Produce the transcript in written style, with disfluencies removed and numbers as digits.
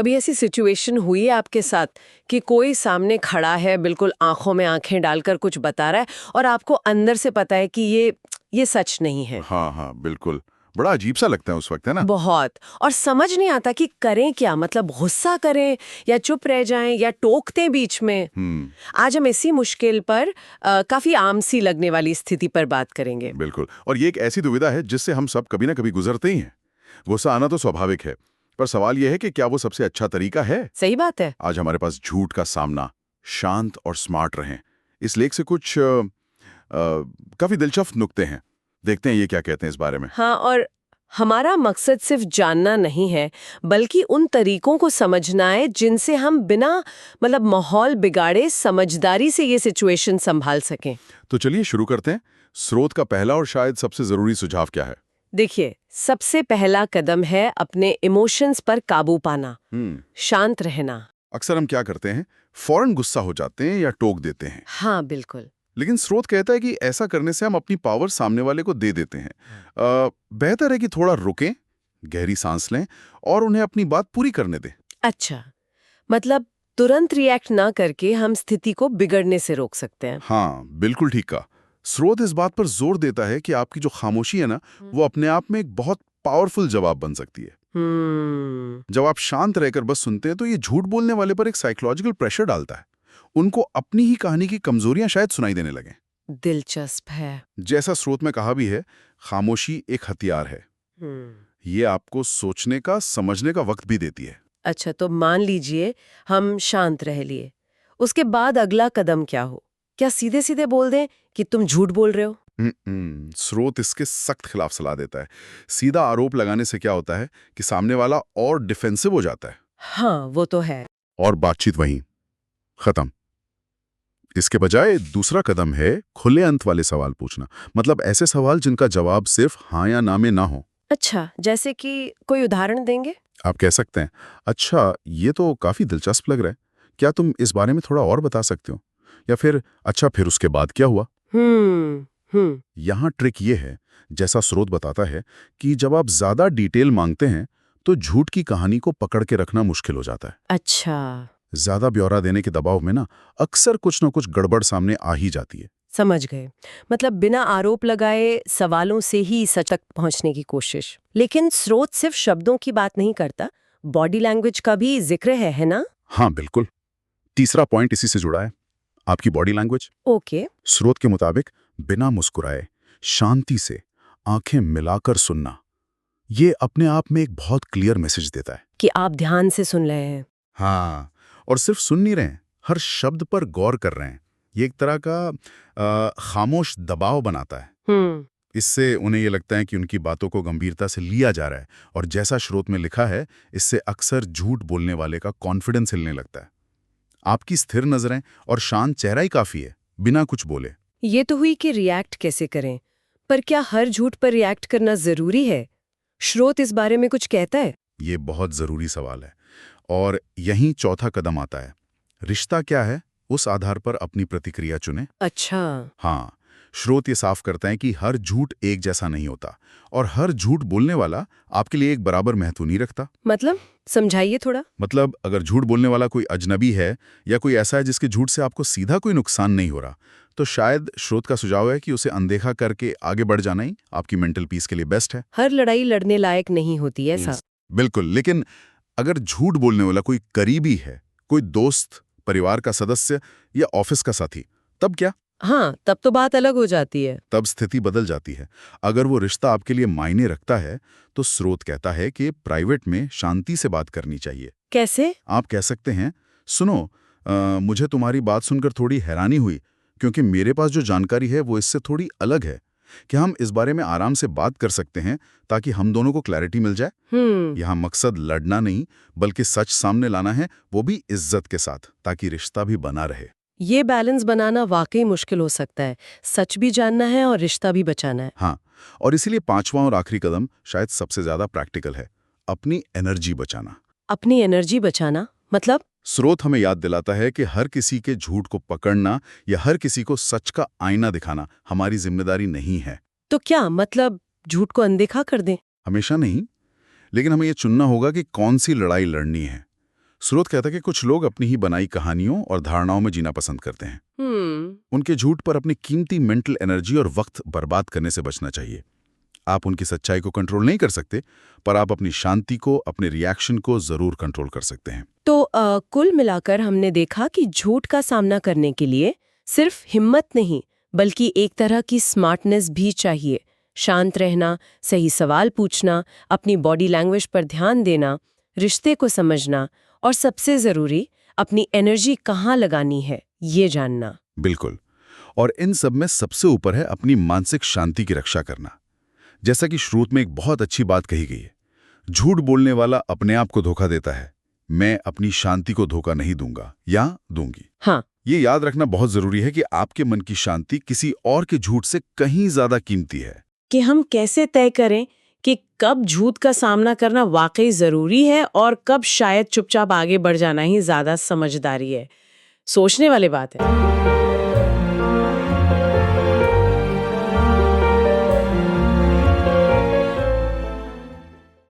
कभी ऐसी सिचुएशन हुई है आपके साथ कि कोई सामने खड़ा है, बिल्कुल आंखों में आंखें डालकर कुछ बता रहा है और आपको अंदर से पता है कि ये सच नहीं है? हाँ हाँ बिल्कुल। बड़ा अजीब सा लगता है उस वक्त, है ना। बहुत। और समझ नहीं आता कि करें क्या, मतलब गुस्सा करें या चुप रह जाएं या टोक दें बीच में। आज हम इसी मुश्किल पर काफी आम सी लगने वाली स्थिति पर बात करेंगे। बिल्कुल। और ये एक ऐसी दुविधा है जिससे हम सब कभी ना कभी गुजरते ही हैं। गुस्सा आना तो स्वाभाविक है, पर सवाल यह है कि क्या वो सबसे अच्छा तरीका है। सही बात है। आज हमारे पास झूठ का सामना, शांत और स्मार्ट रहें, इस लेख से कुछ काफी दिलचस्प नुक्ते हैं। देखते हैं ये क्या कहते हैं इस बारे में। हाँ, और हमारा मकसद सिर्फ जानना नहीं है, बल्कि उन तरीकों को समझना है जिनसे हम बिना मतलब माहौल बिगाड़े समझदारी से ये सिचुएशन संभाल सकें। तो चलिए शुरू करते हैं। स्रोत का पहला और शायद सबसे जरूरी सुझाव क्या है? देखिए, सबसे पहला कदम है अपने इमोशंस पर काबू पाना, शांत रहना। अक्सर हम क्या करते हैं, फौरन गुस्सा हो जाते हैं या टोक देते हैं। हाँ बिल्कुल। लेकिन स्रोत कहता है कि ऐसा करने से हम अपनी पावर सामने वाले को दे देते हैं। बेहतर है कि थोड़ा रुकें, गहरी सांस लें और उन्हें अपनी बात पूरी करने दें। अच्छा, मतलब तुरंत रिएक्ट ना करके हम स्थिति को बिगड़ने से रोक सकते हैं। हाँ बिल्कुल ठीक कहा। स्रोत इस बात पर जोर देता है कि आपकी जो खामोशी है ना, वो अपने आप में एक बहुत पावरफुल जवाब बन सकती है। जब आप शांत रहकर बस सुनते हैं तो ये झूठ बोलने वाले पर एक साइकोलॉजिकल प्रेशर डालता है। उनको अपनी ही कहानी की कमजोरियां शायद सुनाई देने लगें। दिलचस्प है। जैसा स्रोत में कहा भी है, खामोशी एक हथियार है। ये आपको सोचने का, समझने का वक्त भी देती है। अच्छा, तो मान लीजिए हम शांत रह लिए, उसके बाद अगला कदम क्या हो? क्या सीधे सीधे बोल दें कि तुम झूठ बोल रहे हो? स्रोत इसके सख्त खिलाफ सलाह देता है। सीधा आरोप लगाने से क्या होता है कि सामने वाला और डिफेंसिव हो जाता है। हाँ वो तो है। और बातचीत वहीं खत्म। इसके बजाय दूसरा कदम है खुले अंत वाले सवाल पूछना। मतलब ऐसे सवाल जिनका जवाब सिर्फ हाँ या ना में ना हो। अच्छा, जैसे कि कोई उदाहरण देंगे? आप कह सकते हैं, अच्छा ये तो काफी दिलचस्प लग रहा है, क्या तुम इस बारे में थोड़ा और बता सकते हो? या फिर अच्छा फिर उसके बाद क्या हुआ? यहाँ ट्रिक ये है, जैसा स्रोत बताता है, कि जब आप ज्यादा डिटेल मांगते हैं तो झूठ की कहानी को पकड़ के रखना मुश्किल हो जाता है। अच्छा, ज्यादा ब्यौरा देने के दबाव में ना अक्सर कुछ न कुछ गड़बड़ सामने आ ही जाती है। समझ गए। मतलब बिना आरोप लगाए सवालों से ही सच तक पहुंचने की कोशिश। लेकिन स्रोत सिर्फ शब्दों की बात नहीं करता, बॉडी लैंग्वेज का भी जिक्र है ना? हाँ बिल्कुल। तीसरा पॉइंट इसी से जुड़ा है, आपकी बॉडी लैंग्वेज। ओके। स्रोत के मुताबिक बिना मुस्कुराए, शांति से आंखें मिलाकर सुनना, ये अपने आप में एक बहुत क्लियर मैसेज देता है कि आप ध्यान से सुन रहे हैं। हाँ, और सिर्फ सुन नहीं रहे हैं, हर शब्द पर गौर कर रहे हैं। ये एक तरह का खामोश दबाव बनाता है। इससे उन्हें ये लगता है कि उनकी बातों को गंभीरता से लिया जा रहा है। और जैसा स्रोत में लिखा है, इससे अक्सर झूठ बोलने वाले का कॉन्फिडेंस हिलने लगता है। आपकी स्थिर नजरें और शांत चेहरा ही काफी है, बिना कुछ बोले। ये तो हुई कि रिएक्ट कैसे करें, पर क्या हर झूठ पर रिएक्ट करना जरूरी है? स्रोत इस बारे में कुछ कहता है? ये बहुत जरूरी सवाल है, और यहीं चौथा कदम आता है। रिश्ता क्या है, उस आधार पर अपनी प्रतिक्रिया चुनें। अच्छा। हाँ, स्रोत ये साफ करता है कि हर झूठ एक जैसा नहीं होता, और हर झूठ बोलने वाला आपके लिए एक बराबर महत्व नहीं रखता। मतलब समझाइए थोड़ा। मतलब अगर झूठ बोलने वाला कोई अजनबी है या कोई ऐसा है जिसके झूठ से आपको सीधा कोई नुकसान नहीं हो रहा, तो शायद स्रोत का सुझाव है कि उसे अनदेखा करके आगे बढ़ जाना ही आपकी मेंटल पीस के लिए बेस्ट है। हर लड़ाई लड़ने लायक नहीं होती ऐसा? बिल्कुल। लेकिन अगर झूठ बोलने वाला कोई करीबी है, कोई दोस्त, परिवार का सदस्य या ऑफिस का साथी, तब क्या? हाँ, तब तो बात अलग हो जाती है। तब स्थिति बदल जाती है। अगर वो रिश्ता आपके लिए मायने रखता है, तो स्रोत कहता है कि प्राइवेट में शांति से बात करनी चाहिए। कैसे? आप कह सकते हैं, सुनो, मुझे तुम्हारी बात सुनकर थोड़ी हैरानी हुई, क्योंकि मेरे पास जो जानकारी है वो इससे थोड़ी अलग है। क्या हम इस बारे में आराम से बात कर सकते हैं ताकि हम दोनों को क्लैरिटी मिल जाए? यहाँ मकसद लड़ना नहीं, बल्कि सच सामने लाना है, वो भी इज्जत के साथ, ताकि रिश्ता भी बना रहे। ये बैलेंस बनाना वाकई मुश्किल हो सकता है। सच भी जानना है और रिश्ता भी बचाना है। हाँ, और इसीलिए पांचवा और आखिरी कदम शायद सबसे ज्यादा प्रैक्टिकल है, अपनी एनर्जी बचाना। अपनी एनर्जी बचाना मतलब? स्रोत हमें याद दिलाता है कि हर किसी के झूठ को पकड़ना या हर किसी को सच का आईना दिखाना हमारी जिम्मेदारी नहीं है। तो क्या मतलब झूठ को अनदेखा कर दें? हमेशा नहीं, लेकिन हमें ये चुनना होगा कि कौन सी लड़ाई लड़नी है। स्रोत कहता है कि कुछ लोग अपनी ही बनाई कहानियों और धारणाओं में जीना पसंद करते हैं। उनके झूठ पर अपनी कीमती मेंटल एनर्जी और वक्त बर्बाद करने से बचना चाहिए। आप उनकी सच्चाई को कंट्रोल नहीं कर सकते, पर आप अपनी शांति को, अपने रिएक्शन को जरूर कंट्रोल कर सकते हैं। तो कुल मिलाकर हमने देखा कि झूठ का सामना करने के लिए सिर्फ हिम्मत नहीं, बल्कि एक तरह की स्मार्टनेस भी चाहिए। शांत रहना, सही सवाल पूछना, अपनी बॉडी लैंग्वेज पर ध्यान देना, रिश्ते को समझना और सबसे जरूरी अपनी एनर्जी कहाँ लगानी है, ये जानना। बिल्कुल। और इन सब में सबसे ऊपर है अपनी मानसिक शांति की रक्षा करना। जैसा कि श्रुत में एक बहुत अच्छी बात कही गई है, झूठ बोलने वाला अपने आप को धोखा देता है, मैं अपनी शांति को धोखा नहीं दूंगा या दूंगी। हाँ, ये याद रखना बहुत जरूरी है कि आपके मन की शांति किसी और के झूठ से कहीं ज्यादा कीमती है। कि हम कैसे तय करें कि कब झूठ का सामना करना वाकई जरूरी है और कब शायद चुपचाप आगे बढ़ जाना ही ज्यादा समझदारी है। सोचने वाली बात है।